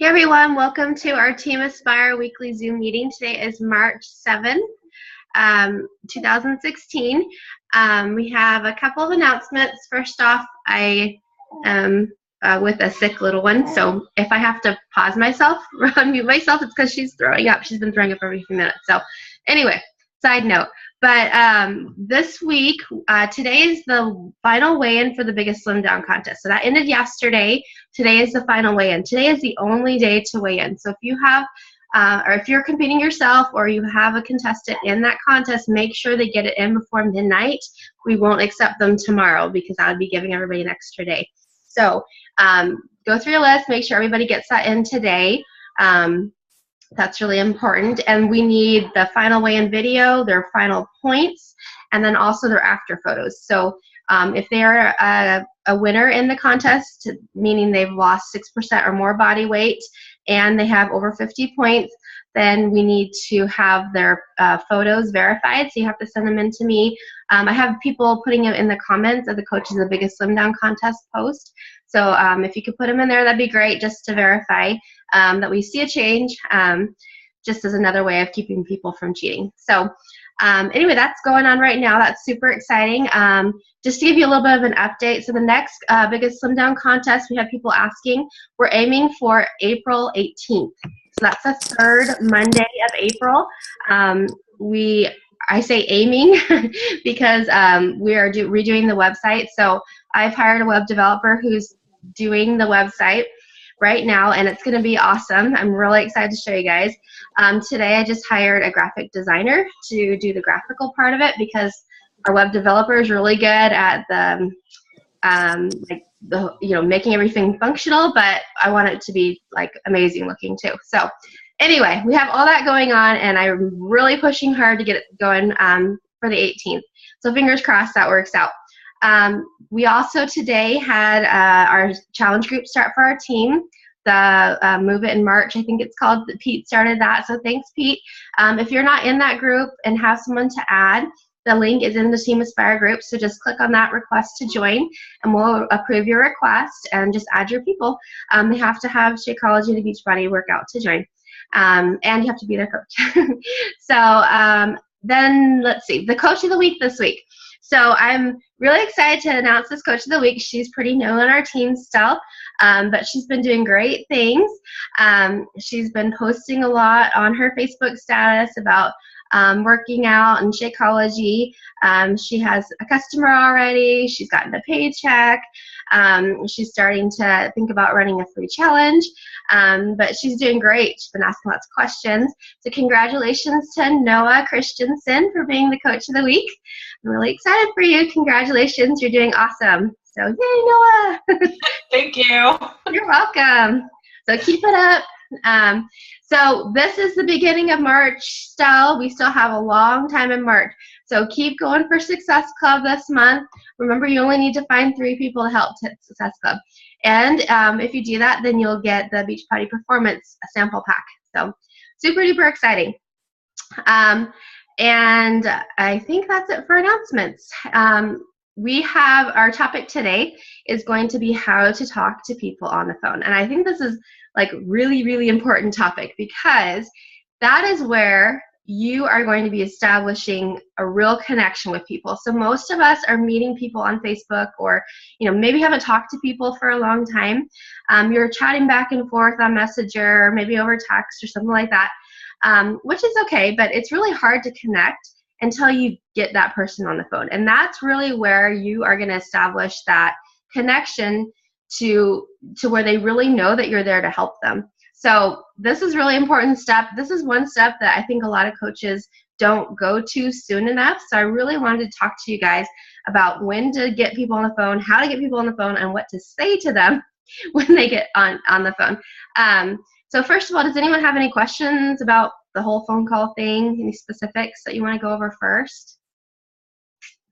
Hey everyone, welcome to our Team Aspire weekly Zoom meeting. Today is March 7th, 2016. We have a couple of announcements. First off, I am with a sick little one, so if I have to pause myself, unmute myself, it's because she's throwing up. She's been throwing up every few minutes. So anyway, side note. But this week, today is the final weigh-in for the Biggest Slim Down contest. So that ended yesterday. Today is the final weigh-in. Today is the only day to weigh in. So if you have, or if you're competing yourself or you have a contestant in that contest, make sure they get it in before midnight. We won't accept them tomorrow because I would be giving everybody an extra day. So go through your list, make sure everybody gets that in today. That's really important. And we need the final weigh-in video, their final points, and then also their after photos. So if they are a winner in the contest, meaning they've lost 6% or more body weight and they have over 50 points, then we need to have their photos verified. So you have to send them in to me. I have people putting them in the comments of the Coaches of the Biggest Slim Down contest post. So if you could put them in there, that'd be great, just to verify that we see a change, just as another way of keeping people from cheating. So anyway, that's going on right now. That's super exciting. Just to give you a little bit of an update, so the next Biggest Slim Down contest, we have people asking, we're aiming for April 18th. So that's the third Monday of April. I say aiming because we are redoing the website. So I've hired a web developer who's doing the website right now, and it's going to be awesome. I'm really excited to show you guys. Today I just hired a graphic designer to do the graphical part of it because our web developer is really good at the making everything functional, but I want it to be like amazing looking too. So anyway, we have all that going on, and I'm really pushing hard to get it going for the 18th. So fingers crossed that works out. We also today had our challenge group start for our team, the Move It in March, I think it's called. Pete started that, so thanks, Pete. If you're not in that group and have someone to add, the link is in the Team Aspire group, so just click on that request to join, and we'll approve your request and just add your people. They have to have Shakeology and the Beachbody workout to join, and you have to be their coach. So then let's see, the Coach of the Week this week. So I'm really excited to announce this Coach of the Week. She's pretty new on our team still, but she's been doing great things. She's been posting a lot on her Facebook status about working out and Shakeology. She has a customer already. She's gotten a paycheck. She's starting to think about running a free challenge, but she's doing great. She's been asking lots of questions. So congratulations to Noah Christensen for being the Coach of the Week. I'm really excited for you. Congratulations. You're doing awesome. So yay, Noah. Thank you. You're welcome. So keep it up. So this is the beginning of March still. We still have a long time in March. So keep going for Success Club this month. Remember, you only need to find 3 people to help Success Club. And if you do that, then you'll get the Beachbody Performance sample pack. So super duper exciting. And I think that's it for announcements. We have our topic today is going to be how to talk to people on the phone. And I think this is like really, really important topic because that is where you are going to be establishing a real connection with people. So most of us are meeting people on Facebook or, maybe haven't talked to people for a long time. You're chatting back and forth on Messenger, or maybe over text or something like that, which is okay, but it's really hard to connect until you get that person on the phone. And that's really where you are going to establish that connection to where they really know that you're there to help them. So this is a really important step. This is one step that I think a lot of coaches don't go to soon enough. So I really wanted to talk to you guys about when to get people on the phone, how to get people on the phone, and what to say to them when they get on the phone. So first of all, does anyone have any questions about the whole phone call thing? Any specifics that you want to go over first?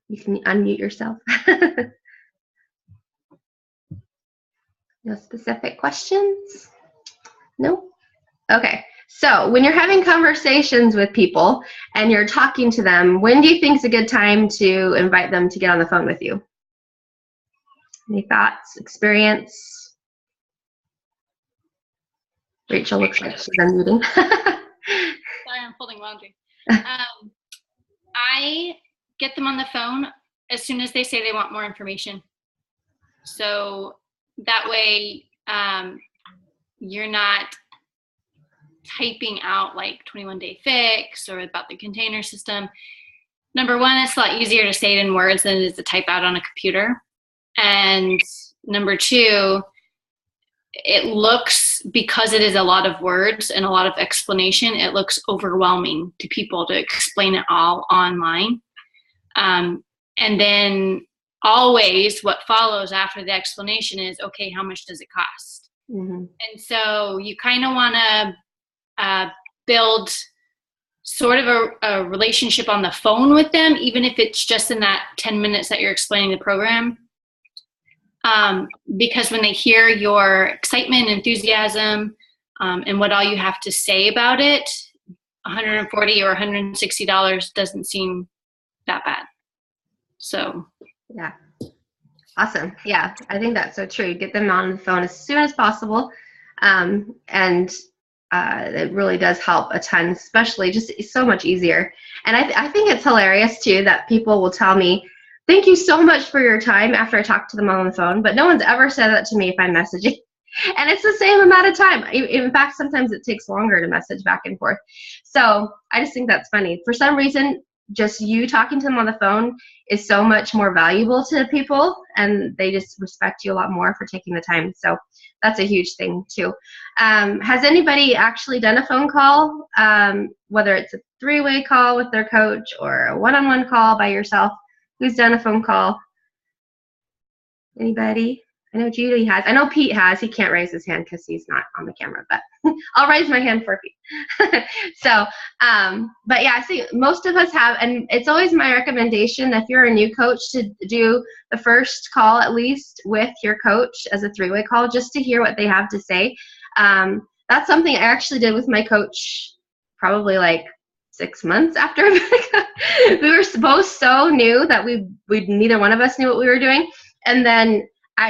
You can unmute yourself. No specific questions? No? Okay. So when you're having conversations with people and you're talking to them, when do you think is a good time to invite them to get on the phone with you? Any thoughts, experience? Rachel looks like she's unmuting. Sorry, I'm folding laundry. I get them on the phone as soon as they say they want more information. So that way you're not typing out like 21-day fix or about the container system. Number one, it's a lot easier to say it in words than it is to type out on a computer. And number two, it looks, because it is a lot of words and a lot of explanation, it looks overwhelming to people to explain it all online. And then always what follows after the explanation is, okay, how much does it cost? Mm-hmm. And so you kind of want to build sort of a relationship on the phone with them, even if it's just in that 10 minutes that you're explaining the program. Because when they hear your excitement, enthusiasm, and what all you have to say about it, $140 or $160 doesn't seem that bad. So. Yeah. Awesome. Yeah, I think that's so true. Get them on the phone as soon as possible. And it really does help a ton, especially just so much easier. And I think it's hilarious too that people will tell me, thank you so much for your time after I talk to them on the phone, but no one's ever said that to me if I'm messaging. And it's the same amount of time. In fact, sometimes it takes longer to message back and forth. So I just think that's funny. For some reason, just you talking to them on the phone is so much more valuable to people, and they just respect you a lot more for taking the time. So that's a huge thing too. Has anybody actually done a phone call, whether it's a 3-way call with their coach or a one-on-one call by yourself? Who's done a phone call? Anybody? I know Judy has. I know Pete has. He can't raise his hand because he's not on the camera, but I'll raise my hand for Pete. So, but yeah, I see most of us have, and it's always my recommendation if you're a new coach to do the first call at least with your coach as a 3-way call, just to hear what they have to say. That's something I actually did with my coach probably like 6 months after. We were both so new that we neither one of us knew what we were doing. And then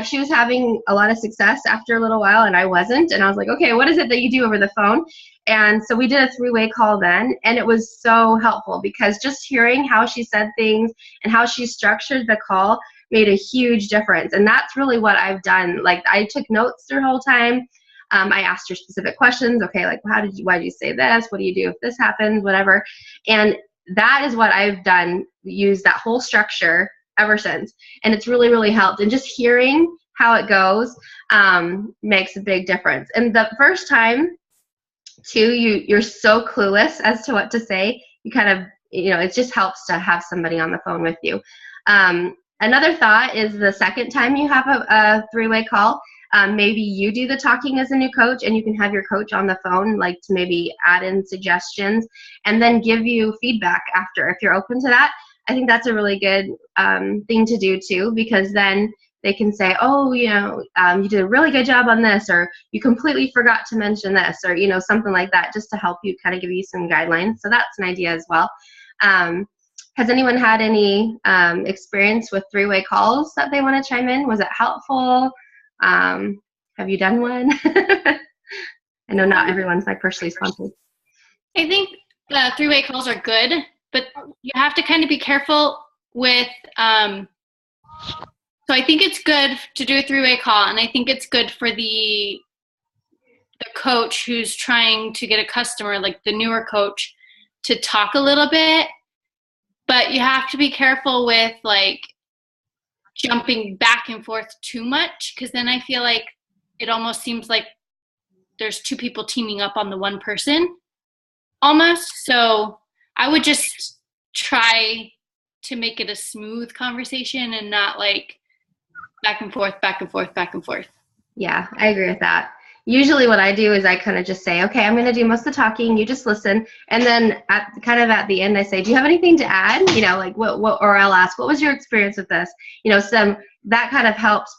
she was having a lot of success after a little while, and I wasn't. And I was like, okay, what is it that you do over the phone? And so we did a 3-way call then, and it was so helpful because just hearing how she said things and how she structured the call made a huge difference. And that's really what I've done. Like, I took notes the whole time. I asked her specific questions. Okay, like, why did you say this? What do you do if this happens? Whatever. And that is what I've done, use that whole structure ever since. And it's really, really helped. And just hearing how it goes makes a big difference. And the first time, too, you're so clueless as to what to say. You kind of, it just helps to have somebody on the phone with you. Another thought is the second time you have a 3-way call, maybe you do the talking as a new coach, and you can have your coach on the phone, like to maybe add in suggestions and then give you feedback after. If you're open to that, I think that's a really good thing to do too, because then they can say, oh, you did a really good job on this, or you completely forgot to mention this, or, something like that, just to help you, kind of give you some guidelines. So that's an idea as well. Has anyone had any experience with 3-way calls that they want to chime in? Was it helpful? Have you done one? I know not everyone's like personally sponsored. I think 3-way calls are good, but you have to kind of be careful with, so I think it's good to do a 3-way call, and I think it's good for the coach who's trying to get a customer, like the newer coach, to talk a little bit, but you have to be careful with like jumping back and forth too much, because then I feel like it almost seems like there's 2 people teaming up on the one person almost. So I would just try to make it a smooth conversation and not like back and forth, back and forth, back and forth. Yeah, I agree with that. Usually what I do is I kind of just say, okay, I'm going to do most of the talking, you just listen. And then at the end, I say, do you have anything to add? Like what, or I'll ask, what was your experience with this? That kind of helps,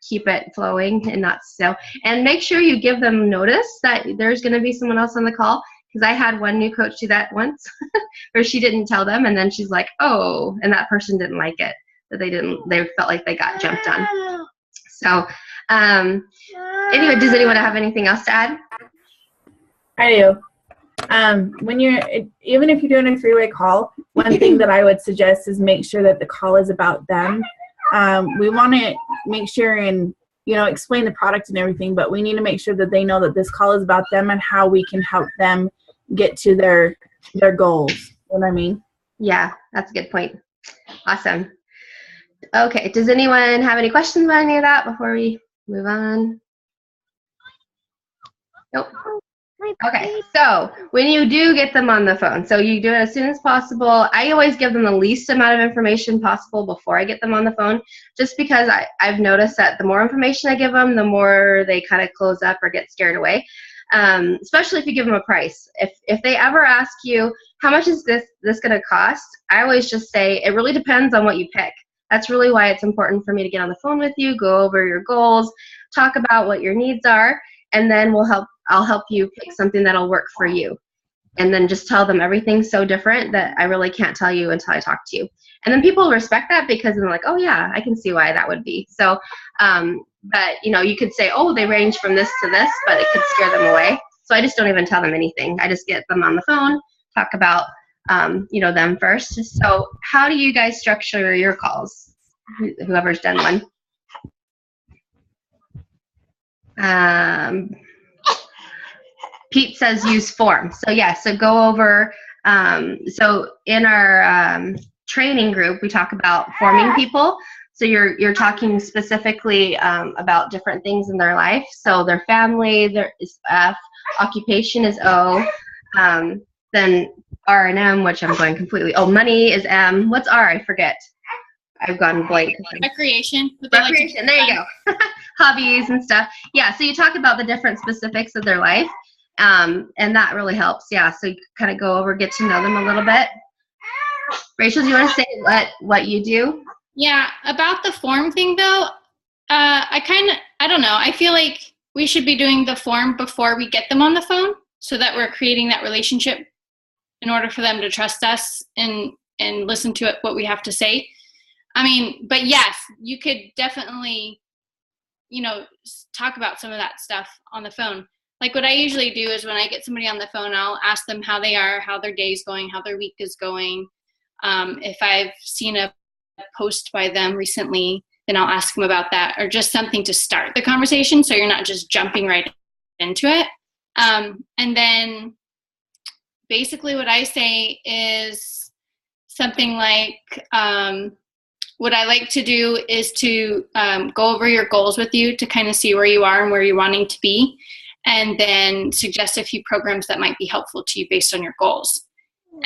keep it flowing and not so. And make sure you give them notice that there's going to be someone else on the call. Because I had one new coach do that once where she didn't tell them, and then she's like, oh, and that person didn't like it, that they felt like they got jumped on. So anyway, does anyone have anything else to add? I do. When even if you're doing a three-way call, one thing that I would suggest is make sure that the call is about them. We want to make sure and, explain the product and everything, but we need to make sure that they know that this call is about them and how we can help them get to their goals. You know what I mean? Yeah, that's a good point. Awesome. Okay, does anyone have any questions about any of that before we move on? Nope. Okay, so when you do get them on the phone, so you do it as soon as possible. I always give them the least amount of information possible before I get them on the phone, just because I've noticed that the more information I give them, the more they kind of close up or get scared away, especially if you give them a price. If they ever ask you, how much is this going to cost, I always just say, it really depends on what you pick. That's really why it's important for me to get on the phone with you, go over your goals, talk about what your needs are, and then I'll help you pick something that'll work for you. And then just tell them everything's so different that I really can't tell you until I talk to you. And then people respect that because they're like, oh yeah, I can see why that would be. So, but you could say, oh, they range from this to this, but it could scare them away. So I just don't even tell them anything. I just get them on the phone, talk about, them first. So how do you guys structure your calls? Whoever's done one. Pete says use form. So yeah, so go over, so in our training group, we talk about forming people. So you're talking specifically about different things in their life. So their family, their is F, occupation is O, then R and M, which I'm going completely, money is M. What's R? I forget. I've gone blank. Recreation. Recreation, there you go. Hobbies and stuff. Yeah, so you talk about the different specifics of their life. And that really helps. Yeah, so you kind of go over, get to know them a little bit. Rachel, do you want to say what you do? Yeah, about the form thing though, I don't know. I feel like we should be doing the form before we get them on the phone so that we're creating that relationship in order for them to trust us and listen to what we have to say. I mean, but yes, you could definitely, talk about some of that stuff on the phone. Like what I usually do is when I get somebody on the phone, I'll ask them how they are, how their day's going, how their week is going. If I've seen a post by them recently, then I'll ask them about that, or just something to start the conversation so you're not just jumping right into it. And then basically what I say is something like, what I like to do is to go over your goals with you to kind of see where you are and where you're wanting to be, and then suggest a few programs that might be helpful to you based on your goals.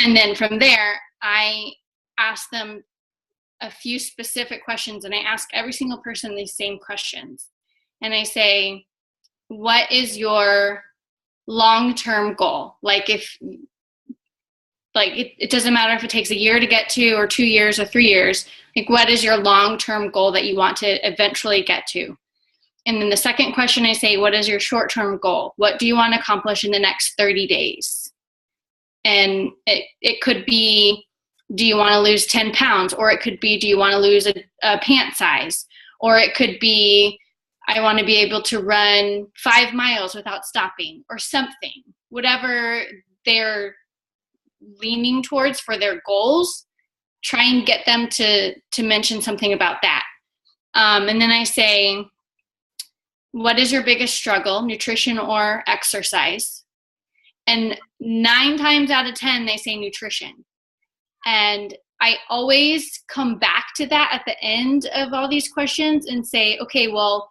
And then from there, I ask them a few specific questions, and I ask every single person these same questions. And I say, what is your long-term goal? It doesn't matter if it takes a year to get to, or 2 years or 3 years. Like, what is your long-term goal that you want to eventually get to? And then the second question I say, what is your short-term goal? What do you want to accomplish in the next 30 days? And it could be, do you want to lose 10 pounds? Or it could be, do you want to lose a pant size? Or it could be, I want to be able to run 5 miles without stopping, or something. Whatever they're leaning towards for their goals, try and get them to mention something about that. And then I say, what is your biggest struggle, nutrition or exercise? And 9 times out of 10, they say nutrition. And I always come back to that at the end of all these questions and say, okay, well,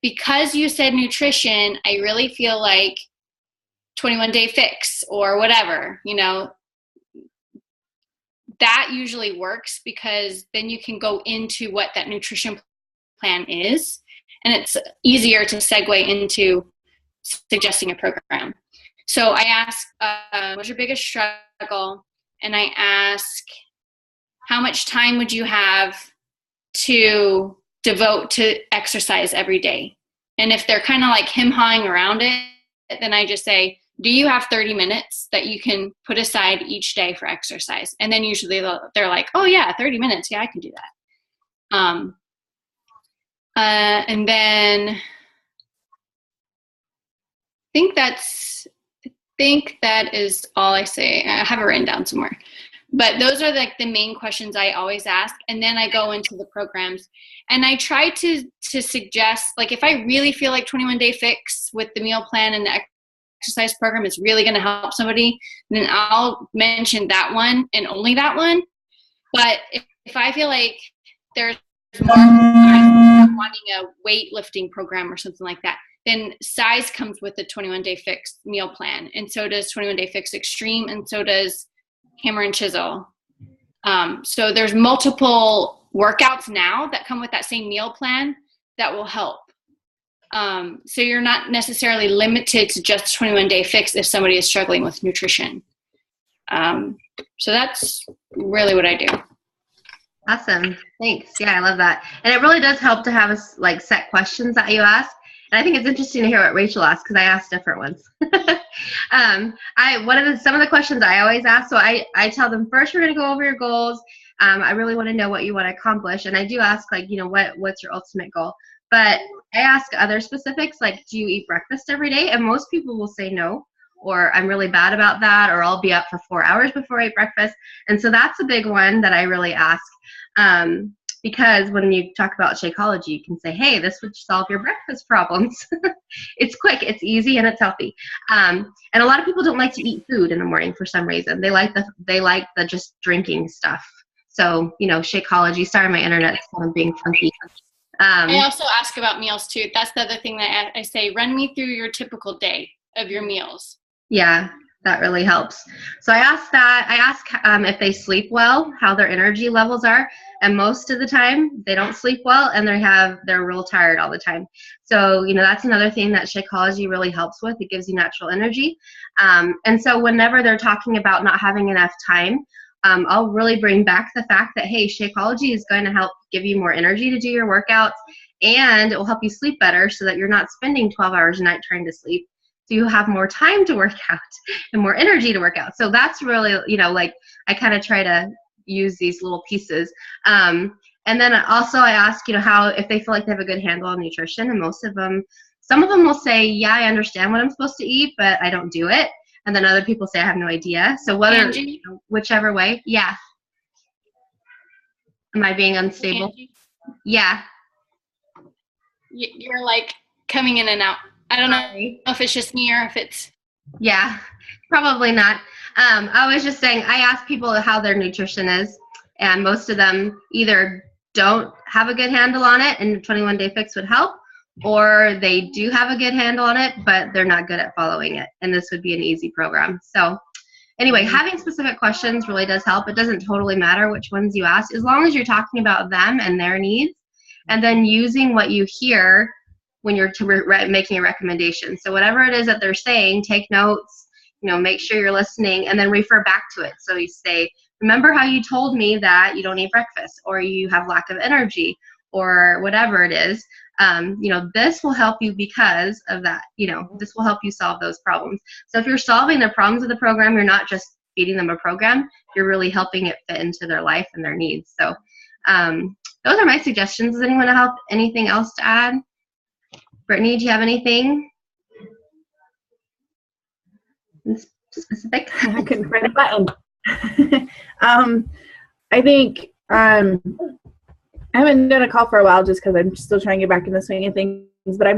because you said nutrition, I really feel like 21-day fix or whatever, that usually works, because then you can go into what that nutrition plan is, and it's easier to segue into suggesting a program. So I ask, what's your biggest struggle? And I ask, how much time would you have to devote to exercise every day? And if they're kind of like him-hawing around it, then I just say, do you have 30 minutes that you can put aside each day for exercise? And then usually they're like, oh yeah, 30 minutes. Yeah, I can do that. And then I think that's think that is all I say. I have it written down somewhere. But those are like the main questions I always ask. And then I go into the programs. And I try to suggest, like if I really feel like 21 Day Fix with the meal plan and the exercise program is really going to help somebody, then I'll mention that one and only that one. But if I feel like there's more wanting a weightlifting program or something like that, then size comes with the 21 Day Fix meal plan. And so does 21 Day Fix Extreme, and so does Hammer and Chisel. So there's multiple workouts now that come with that same meal plan that will help. So you're not necessarily limited to just 21 Day Fix if somebody is struggling with nutrition. So that's really what I do. Awesome. Thanks. Yeah, I love that. And it really does help to have us like set questions that you ask. And I think it's interesting to hear what Rachel asked because I asked different ones. Some of the questions I always ask, so I tell them first we're going to go over your goals. I really want to know what you want to accomplish, and I do ask like, what's your ultimate goal? But I ask other specifics like, do you eat breakfast every day? And most people will say no, or I'm really bad about that, or I'll be up for 4 hours before I eat breakfast. And so that's a big one that I really ask. Because when you talk about Shakeology, you can say, hey, this would solve your breakfast problems. It's quick, it's easy, and it's healthy. And a lot of people don't like to eat food in the morning for some reason. They like the just drinking stuff. So, Shakeology, sorry, my internet's kind of being funky. I also ask about meals too. That's the other thing that I say, run me through your typical day of your meals. Yeah, that really helps. So I ask that. I ask if they sleep well, how their energy levels are. And most of the time, they don't sleep well, and they're real tired all the time. So, that's another thing that Shakeology really helps with. It gives you natural energy. And so whenever they're talking about not having enough time, I'll really bring back the fact that, hey, Shakeology is going to help give you more energy to do your workouts, and it will help you sleep better so that you're not spending 12 hours a night trying to sleep. So you have more time to work out and more energy to work out. So that's really, I kind of try to use these little pieces. And then also I ask, how, if they feel like they have a good handle on nutrition, and some of them will say, yeah, I understand what I'm supposed to eat, but I don't do it. And then other people say, I have no idea. So whichever way. Yeah. Am I being unstable? Angie? Yeah. You're like coming in and out. I don't know if it's just me or if it's. Yeah, probably not. I was just saying, I ask people how their nutrition is, and most of them either don't have a good handle on it, and 21 Day Fix would help, or they do have a good handle on it, but they're not good at following it, and this would be an easy program. So anyway, having specific questions really does help. It doesn't totally matter which ones you ask, as long as you're talking about them and their needs, and then using what you hear when you're making a recommendation. So whatever it is that they're saying, take notes, make sure you're listening, and then refer back to it. So you say, remember how you told me that you don't eat breakfast, or you have lack of energy, or whatever it is. This will help you because of that. This will help you solve those problems. So if you're solving the problems of the program, you're not just feeding them a program, you're really helping it fit into their life and their needs. So those are my suggestions. Does anyone have anything else to add? Brittany, do you have anything specific? I couldn't find a button. I think I haven't done a call for a while just because I'm still trying to get back in the swing of things. But I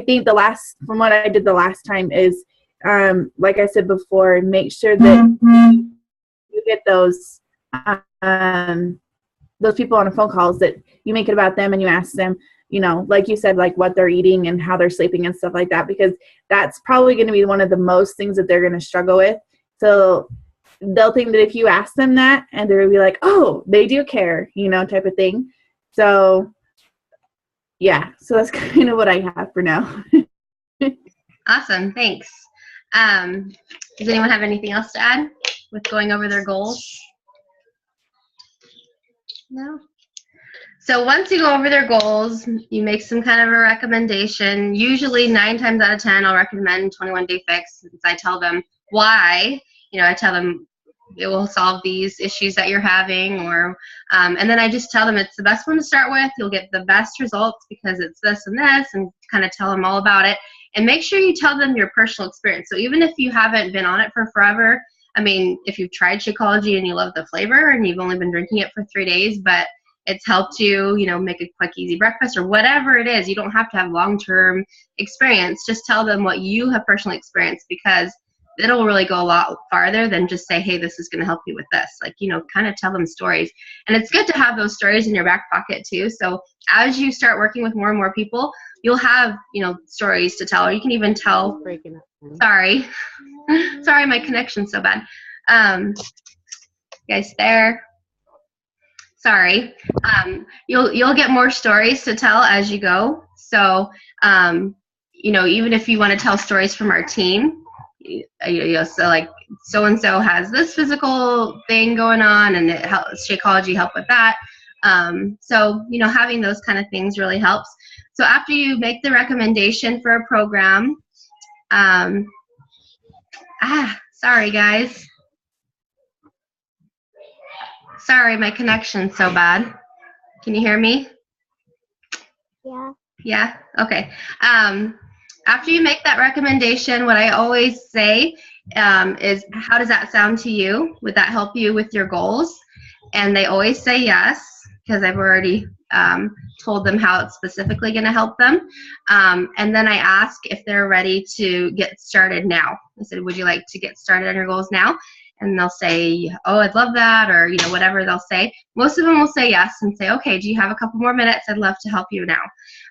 think from what I did the last time is, like I said before, make sure that you get those people on a phone calls, that you make it about them and you ask them, like you said, like what they're eating and how they're sleeping and stuff like that, because that's probably going to be one of the most things that they're going to struggle with. So they'll think that if you ask them that, and they'll be like, oh, they do care, type of thing. So yeah, so that's kind of what I have for now. Awesome. Thanks. Does anyone have anything else to add with going over their goals? No? So once you go over their goals, you make some kind of a recommendation. Usually 9 times out of 10, I'll recommend 21 Day Fix, since I tell them why. I tell them it will solve these issues that you're having, and then I just tell them it's the best one to start with. You'll get the best results because it's this and this, and kind of tell them all about it. and make sure you tell them your personal experience. So even if you haven't been on it for forever, I mean, if you've tried Shakeology and you love the flavor and you've only been drinking it for 3 days, but it's helped you, make a quick, easy breakfast or whatever it is, you don't have to have long-term experience. Just tell them what you have personally experienced, because it'll really go a lot farther than just say, hey, this is going to help you with this. Like, kind of tell them stories. And it's good to have those stories in your back pocket too. So as you start working with more and more people, you'll have, stories to tell, or you can even tell. Breaking up. Sorry. Sorry, my connection's so bad. You guys there? Sorry. You'll get more stories to tell as you go. So, even if you want to tell stories from our team, so like so-and-so has this physical thing going on and it helps, Shakeology help with that. So, having those kind of things really helps. So after you make the recommendation for a program, sorry guys. Sorry, my connection's so bad. Can you hear me? Yeah. Yeah? Okay. After you make that recommendation, what I always say is, how does that sound to you? Would that help you with your goals? And they always say yes, because I've already told them how it's specifically going to help them. And then I ask if they're ready to get started now. I said, would you like to get started on your goals now? And they'll say, oh, I'd love that, or whatever they'll say. Most of them will say yes and say, okay, do you have a couple more minutes? I'd love to help you now.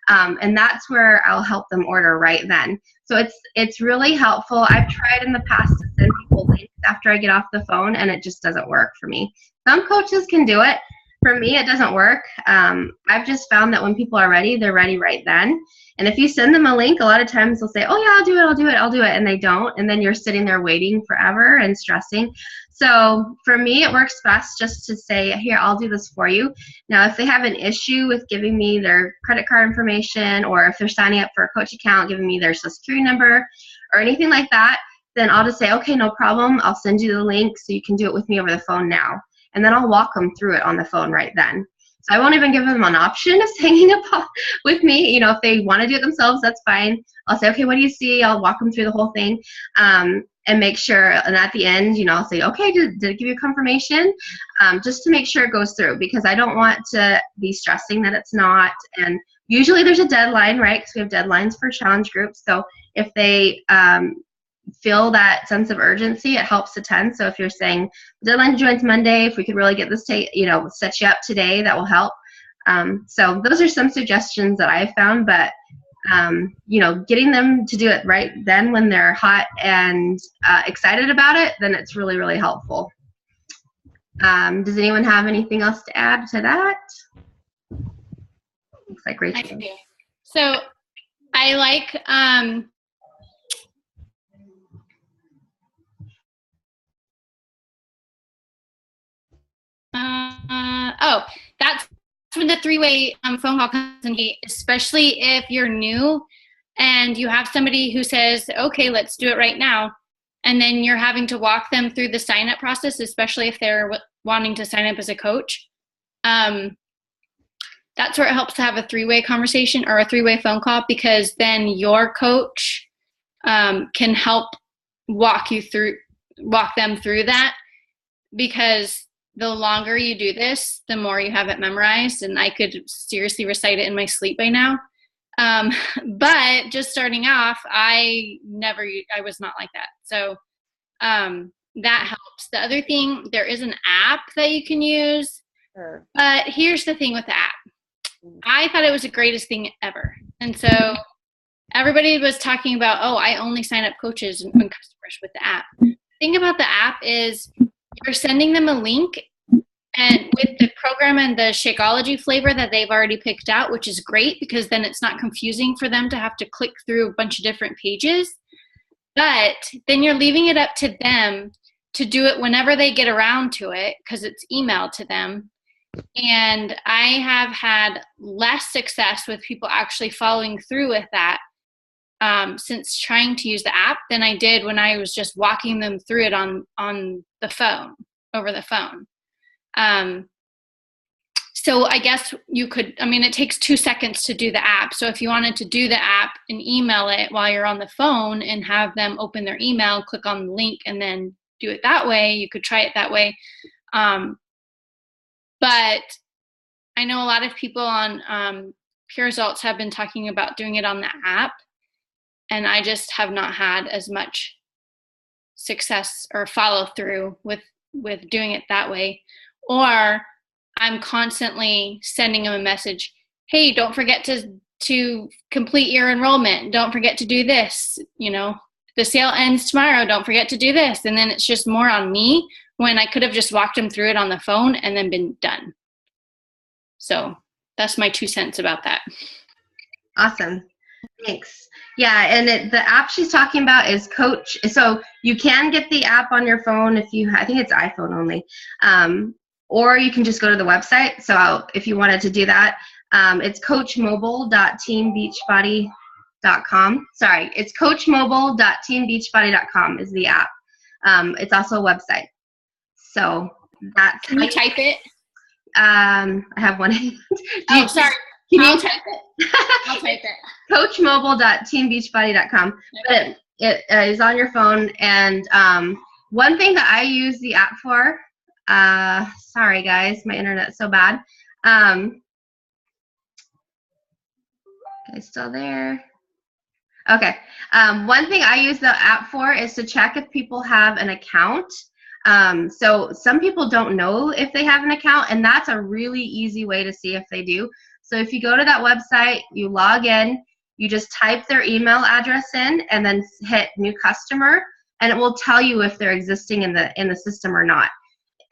And that's where I'll help them order right then. So it's really helpful. I've tried in the past to send people links after I get off the phone, and it just doesn't work for me. Some coaches can do it. For me, it doesn't work. I've just found that when people are ready, they're ready right then. And if you send them a link, a lot of times they'll say, oh yeah, I'll do it, and they don't. And then you're sitting there waiting forever and stressing. So for me, it works best just to say, here, I'll do this for you. Now, if they have an issue with giving me their credit card information, or if they're signing up for a coach account, giving me their social security number or anything like that, then I'll just say, okay, no problem. I'll send you the link so you can do it with me over the phone now. And then I'll walk them through it on the phone right then. So I won't even give them an option of hanging up with me. If they want to do it themselves, that's fine. I'll say, okay, what do you see? I'll walk them through the whole thing and make sure. And at the end, I'll say, okay, did it give you confirmation? Just to make sure it goes through, because I don't want to be stressing that it's not. And usually there's a deadline, right? Because we have deadlines for challenge groups. So if they feel that sense of urgency, it helps attend. So if you're saying deadline to join's Monday, if we could really get this set you up today, that will help. So those are some suggestions that I've found, but getting them to do it right then when they're hot and excited about it, then it's really, really helpful. Does anyone have anything else to add to that? Looks like Rachel. I do. So I like that's when the three-way phone call comes in, especially if you're new and you have somebody who says, okay, let's do it right now. And then you're having to walk them through the sign-up process, especially if they're wanting to sign up as a coach. That's where it helps to have a three-way conversation or a three-way phone call, because then your coach can help walk them through that, because the longer you do this, the more you have it memorized, and I could seriously recite it in my sleep by now. But just starting off, I was not like that. So that helps. The other thing, there is an app that you can use. Sure. But here's the thing with the app. I thought it was the greatest thing ever. And so everybody was talking about, oh, I only sign up coaches and customers with the app. The thing about the app is you're sending them a link, and with the program and the Shakeology flavor that they've already picked out, which is great, because then it's not confusing for them to have to click through a bunch of different pages. But then you're leaving it up to them to do it whenever they get around to it, because it's emailed to them. And I have had less success with people actually following through with that since trying to use the app than I did when I was just walking them through it on the phone, over the phone. So I guess you could, I mean, it takes 2 seconds to do the app. So if you wanted to do the app and email it while you're on the phone and have them open their email, click on the link, and then do it that way, you could try it that way. But I know a lot of people on Pure Results have been talking about doing it on the app, and I just have not had as much success or follow through with doing it that way. Or I'm constantly sending them a message, hey, don't forget to complete your enrollment. Don't forget to do this. You know, the sale ends tomorrow. Don't forget to do this. And then it's just more on me when I could have just walked them through it on the phone and then been done. So that's my 2 cents about that. Awesome. Thanks. Yeah, and the app she's talking about is Coach. So you can get the app on your phone if you, I think it's iPhone only. Or you can just go to the website. So if you wanted to do that, it's coachmobile.teambeachbody.com. Sorry, it's coachmobile.teambeachbody.com is the app. It's also a website. So that's. Can you type it? I have one. Oh, sorry. I'll type it. I'll type it. Coachmobile.teambeachbody.com. Okay. But it is on your phone. And one thing that I use the app for, sorry guys, my internet's so bad. Guys still there? Okay. One thing I use the app for is to check if people have an account. So some people don't know if they have an account, and that's a really easy way to see if they do. So if you go to that website, you log in, you just type their email address in, and then hit new customer, and it will tell you if they're existing in the system or not.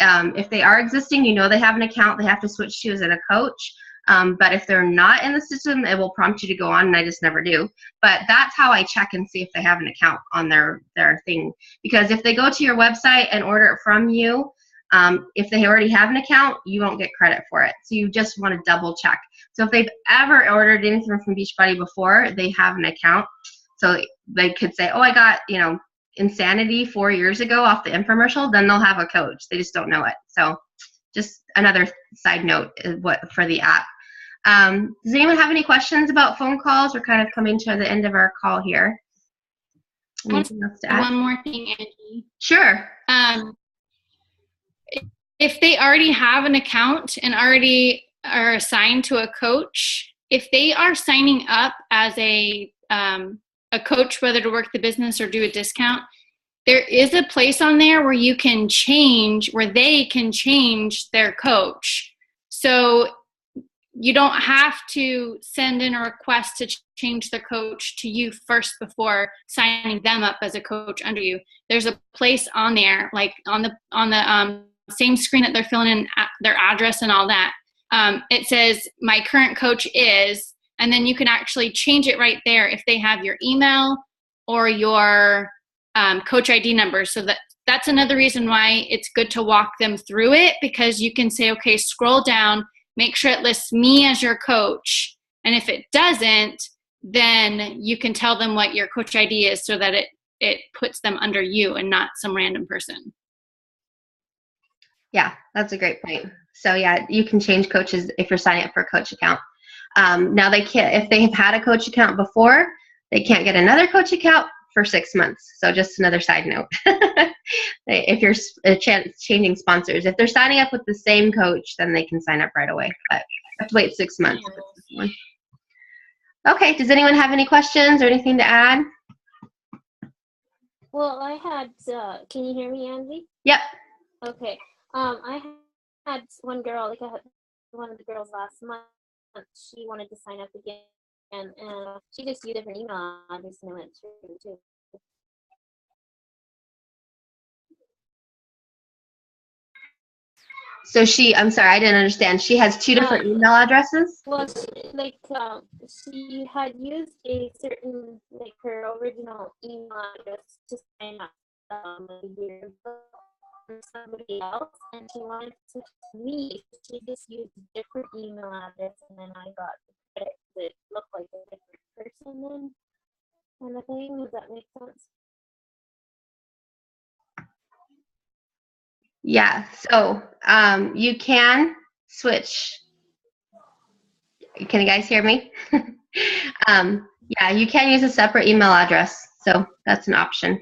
If they are existing, you know they have an account, they have to switch to you as a coach. But if they're not in the system, it will prompt you to go on, and I just never do. But that's how I check and see if they have an account on their thing. Because if they go to your website and order it from you, if they already have an account, you won't get credit for it. So you just want to double check. So if they've ever ordered anything from Beachbody before, they have an account. So they could say, oh, I got, Insanity 4 years ago off the infomercial, then they'll have a coach. They just don't know it. So just another side note for the app. Does anyone have any questions about phone calls? We're kind of coming to the end of our call here. Anything else to add? One more thing, Angie. Sure. If they already have an account and already are assigned to a coach, if they are signing up as a coach, whether to work the business or do a discount, there is a place on there where they can change their coach. So you don't have to send in a request to change the coach to you first before signing them up as a coach under you. There's a place on there, like on the same screen that they're filling in their address and all that. It says my current coach is, and then you can actually change it right there if they have your email or your coach ID number. So that's another reason why it's good to walk them through it, because you can say, okay, scroll down, make sure it lists me as your coach. And if it doesn't, then you can tell them what your coach ID is so that it puts them under you and not some random person. Yeah, that's a great point. So yeah, you can change coaches if you're signing up for a coach account. Now they can't, if they have had a coach account before, they can't get another coach account for 6 months. So just another side note. If you're changing sponsors, if they're signing up with the same coach, then they can sign up right away. But you have to wait 6 months. Okay, does anyone have any questions or anything to add? Well, I had, can you hear me, Angie? Yep. Okay. I had one girl, one of the girls last month, she wanted to sign up again, and she just used a different email address and it went through too. So I'm sorry, I didn't understand. She has 2 different email addresses? Well, she had used a certain, her original email address to sign up a year ago for somebody else, and she wanted to switch to me. She just used a different email address, and then I got the credit that looked like a different person then, kind of thing. Does that make sense? Yeah, so you can switch Can you guys hear me? Yeah, you can use a separate email address, so that's an option.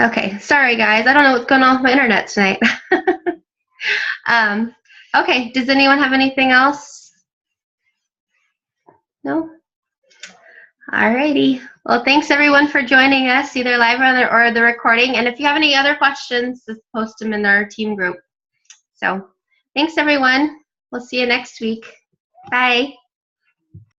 Okay, sorry guys, I don't know what's going on with my internet tonight. Okay, does anyone have anything else? No? Alrighty. Well, thanks everyone for joining us, either live or the recording. And if you have any other questions, just post them in our team group. So thanks everyone. We'll see you next week. Bye.